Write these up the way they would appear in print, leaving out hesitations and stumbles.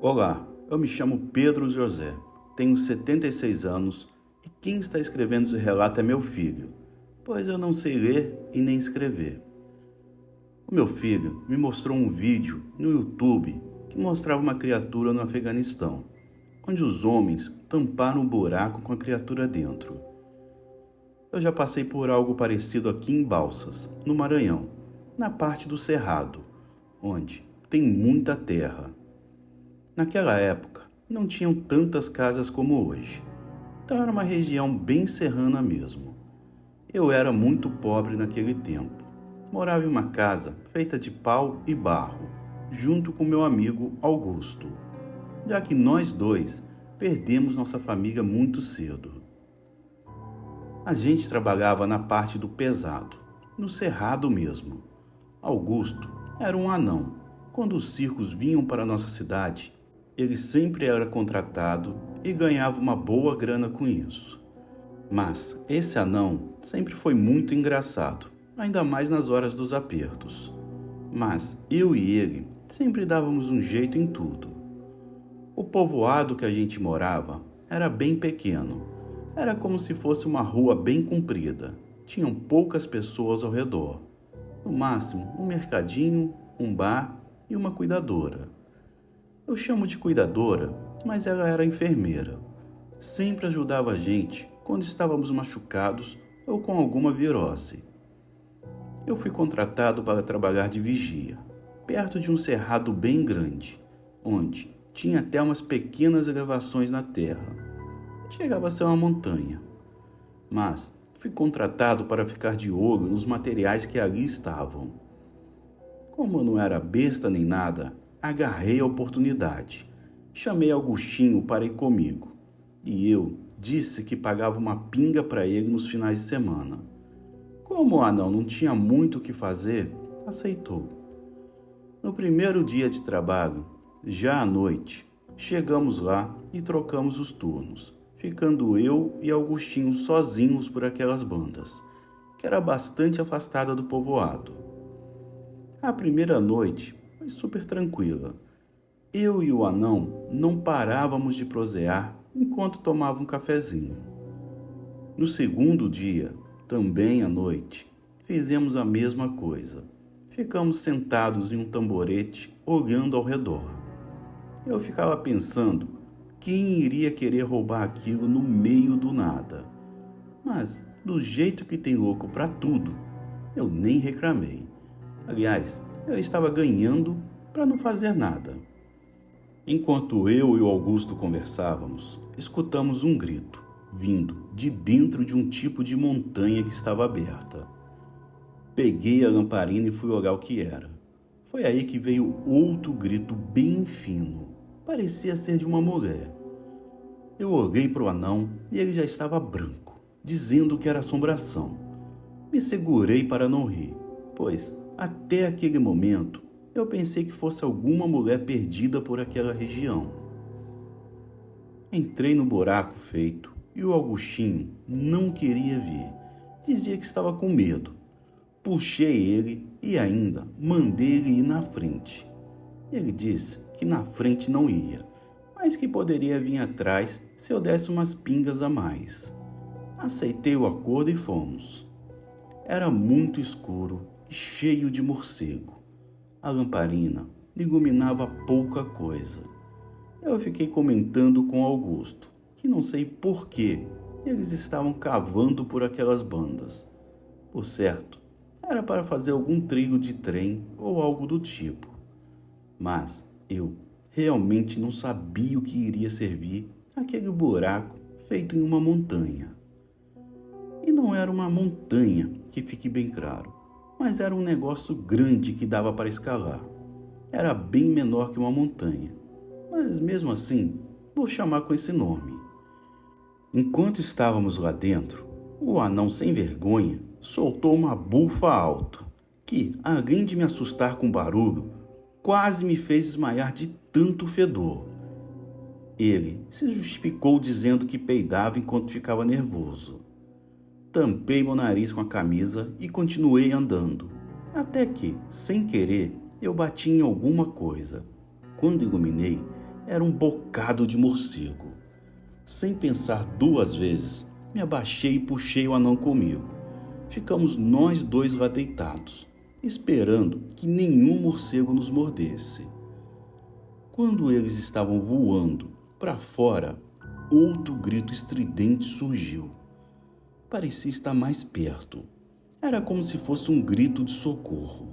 Olá, eu me chamo Pedro José, tenho 76 anos e quem está escrevendo esse relato é meu filho, pois eu não sei ler e nem escrever. O meu filho me mostrou um vídeo no YouTube que mostrava uma criatura no Afeganistão, onde os homens tamparam um buraco com a criatura dentro. Eu já passei por algo parecido aqui em Balsas, no Maranhão, na parte do Cerrado, onde tem muita terra. Naquela época, não tinham tantas casas como hoje, então era uma região bem serrana mesmo. Eu era muito pobre naquele tempo. Morava em uma casa feita de pau e barro, junto com meu amigo Augusto, já que nós dois perdemos nossa família muito cedo. A gente trabalhava na parte do pesado, no cerrado mesmo. Augusto era um anão. Quando os circos vinham para nossa cidade, ele sempre era contratado e ganhava uma boa grana com isso. Mas esse anão sempre foi muito engraçado, ainda mais nas horas dos apertos. Mas eu e ele sempre dávamos um jeito em tudo. O povoado que a gente morava era bem pequeno. Era como se fosse uma rua bem comprida. Tinham poucas pessoas ao redor. No máximo, um mercadinho, um bar e uma cuidadora. Eu chamo de cuidadora, mas ela era enfermeira. Sempre ajudava a gente quando estávamos machucados ou com alguma virose. Eu fui contratado para trabalhar de vigia, perto de um cerrado bem grande, onde tinha até umas pequenas elevações na terra. Chegava a ser uma montanha. Mas fui contratado para ficar de olho nos materiais que ali estavam. Como eu não era besta nem nada, agarrei a oportunidade. Chamei Augustinho para ir comigo. E eu disse que pagava uma pinga para ele nos finais de semana. Como o anão não tinha muito o que fazer, aceitou. No primeiro dia de trabalho, já à noite, chegamos lá e trocamos os turnos, ficando eu e Augustinho sozinhos por aquelas bandas, que era bastante afastada do povoado. A primeira noite foi super tranquila. Eu e o anão não parávamos de prosear enquanto tomava um cafezinho. No segundo dia, também à noite, fizemos a mesma coisa. Ficamos sentados em um tamborete, olhando ao redor. Eu ficava pensando quem iria querer roubar aquilo no meio do nada. Mas, do jeito que tem louco para tudo, eu nem reclamei. Aliás, eu estava ganhando para não fazer nada. Enquanto eu e o Augusto conversávamos, escutamos um grito, vindo de dentro de um tipo de montanha que estava aberta. Peguei a lamparina e fui olhar o que era. Foi aí que veio outro grito bem fino. Parecia ser de uma mulher. Eu olhei para o anão e ele já estava branco, dizendo que era assombração. Me segurei para não rir, pois até aquele momento eu pensei que fosse alguma mulher perdida por aquela região. Entrei no buraco feito e o Augustinho não queria vir. Dizia que estava com medo. Puxei ele e ainda mandei ele ir na frente. Ele disse que na frente não ia, mas que poderia vir atrás se eu desse umas pingas a mais. Aceitei o acordo e fomos. Era muito escuro e cheio de morcego. A lamparina iluminava pouca coisa. Eu fiquei comentando com Augusto, que não sei por que eles estavam cavando por aquelas bandas. Por certo, era para fazer algum trilho de trem ou algo do tipo. Mas eu realmente não sabia o que iria servir aquele buraco feito em uma montanha. E não era uma montanha, que fique bem claro, mas era um negócio grande que dava para escalar. Era bem menor que uma montanha, mas mesmo assim, vou chamar com esse nome. Enquanto estávamos lá dentro, o anão sem vergonha soltou uma bufa alta, que, além de me assustar com o barulho, quase me fez desmaiar de tanto fedor. Ele se justificou dizendo que peidava enquanto ficava nervoso. Tampei meu nariz com a camisa e continuei andando, até que, sem querer, eu bati em alguma coisa. Quando iluminei, era um bocado de morcego. Sem pensar duas vezes, me abaixei e puxei o anão comigo. Ficamos nós dois lá deitados, esperando que nenhum morcego nos mordesse. Quando eles estavam voando para fora, outro grito estridente surgiu. Parecia estar mais perto. Era como se fosse um grito de socorro,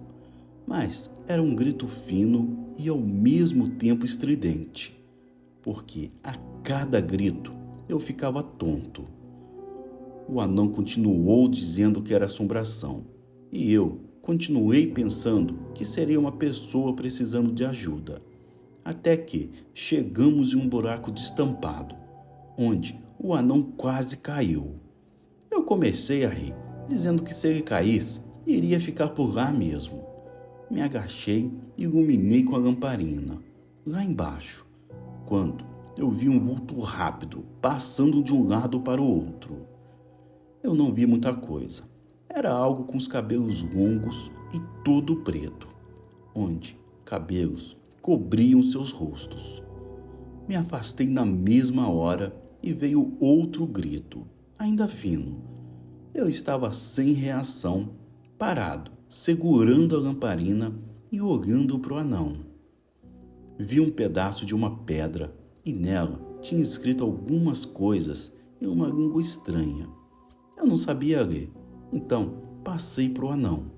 mas era um grito fino e ao mesmo tempo estridente, porque a cada grito eu ficava tonto. O anão continuou dizendo que era assombração, e eu continuei pensando que seria uma pessoa precisando de ajuda, até que chegamos em um buraco destampado, onde o anão quase caiu. Eu comecei a rir, dizendo que se ele caísse, iria ficar por lá mesmo. Me agachei e iluminei com a lamparina, lá embaixo, quando eu vi um vulto rápido passando de um lado para o outro. Eu não vi muita coisa. Era algo com os cabelos longos e todo preto, onde cabelos cobriam seus rostos. Me afastei na mesma hora e veio outro grito, ainda fino. Eu estava sem reação, parado, segurando a lamparina e olhando para o anão. Vi um pedaço de uma pedra e nela tinha escrito algumas coisas em uma língua estranha. Eu não sabia ler, então passei para o anão.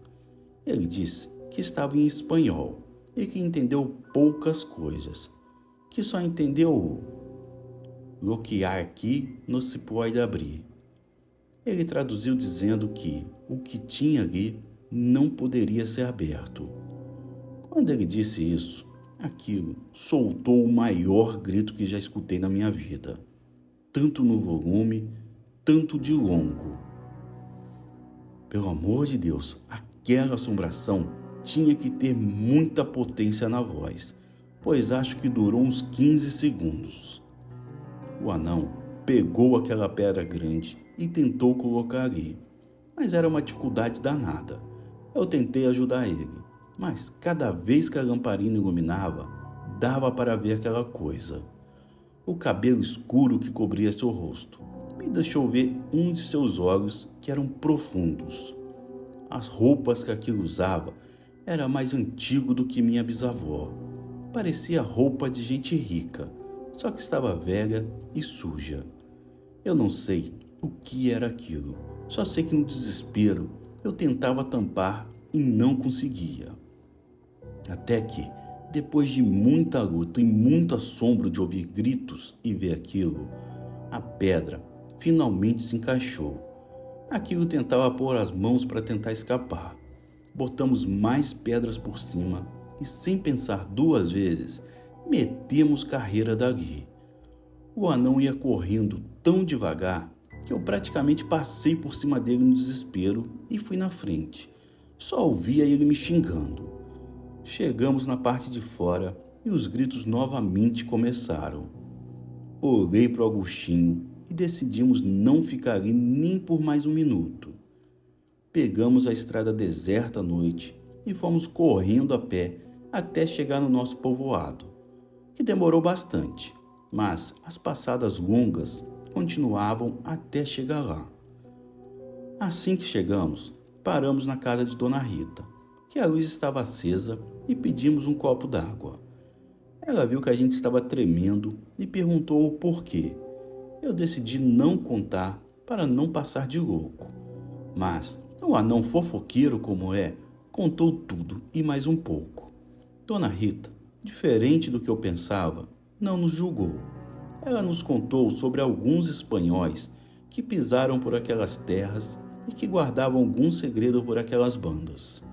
Ele disse que estava em espanhol e que entendeu poucas coisas, que só entendeu "lo que há aqui não se pode abrir". Ele traduziu dizendo que o que tinha ali não poderia ser aberto. Quando ele disse isso, aquilo soltou o maior grito que já escutei na minha vida, tanto no volume, tanto de longo. Pelo amor de Deus, aquela assombração tinha que ter muita potência na voz, pois acho que durou uns 15 segundos. O anão pegou aquela pedra grande e tentou colocar ali, mas era uma dificuldade danada. Eu tentei ajudar ele, mas cada vez que a lamparina iluminava, dava para ver aquela coisa. O cabelo escuro que cobria seu rosto me deixou ver um de seus olhos que eram profundos. As roupas que aquilo usava era mais antigo do que minha bisavó. Parecia roupa de gente rica, só que estava velha e suja. Eu não sei o que era aquilo, só sei que no desespero eu tentava tampar e não conseguia. Até que, depois de muita luta e muito assombro de ouvir gritos e ver aquilo, a pedra finalmente se encaixou. Aquilo tentava pôr as mãos para tentar escapar. Botamos mais pedras por cima e, sem pensar duas vezes, metemos carreira dali. O anão ia correndo tão devagar que eu praticamente passei por cima dele no desespero e fui na frente. Só ouvia ele me xingando. Chegamos na parte de fora e os gritos novamente começaram. Olhei para o Agostinho e decidimos não ficar ali nem por mais um minuto. Pegamos a estrada deserta à noite e fomos correndo a pé até chegar no nosso povoado, que demorou bastante, mas as passadas longas continuavam até chegar lá. Assim que chegamos, paramos na casa de Dona Rita, que a luz estava acesa, e pedimos um copo d'água. Ela viu que a gente estava tremendo e perguntou o porquê. Eu decidi não contar para não passar de louco, mas o anão fofoqueiro como é, contou tudo e mais um pouco. Dona Rita, diferente do que eu pensava, não nos julgou. Ela nos contou sobre alguns espanhóis que pisaram por aquelas terras e que guardavam algum segredo por aquelas bandas.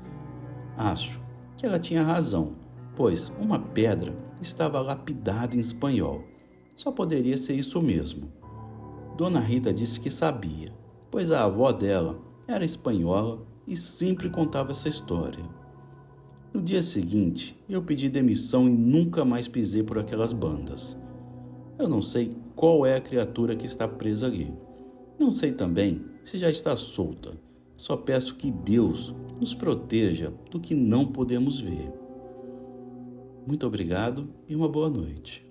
Acho que ela tinha razão, pois uma pedra estava lapidada em espanhol. Só poderia ser isso mesmo. Dona Rita disse que sabia, pois a avó dela era espanhola e sempre contava essa história. No dia seguinte, eu pedi demissão e nunca mais pisei por aquelas bandas. Eu não sei qual é a criatura que está presa ali. Não sei também se já está solta. Só peço que Deus nos proteja do que não podemos ver. Muito obrigado e uma boa noite.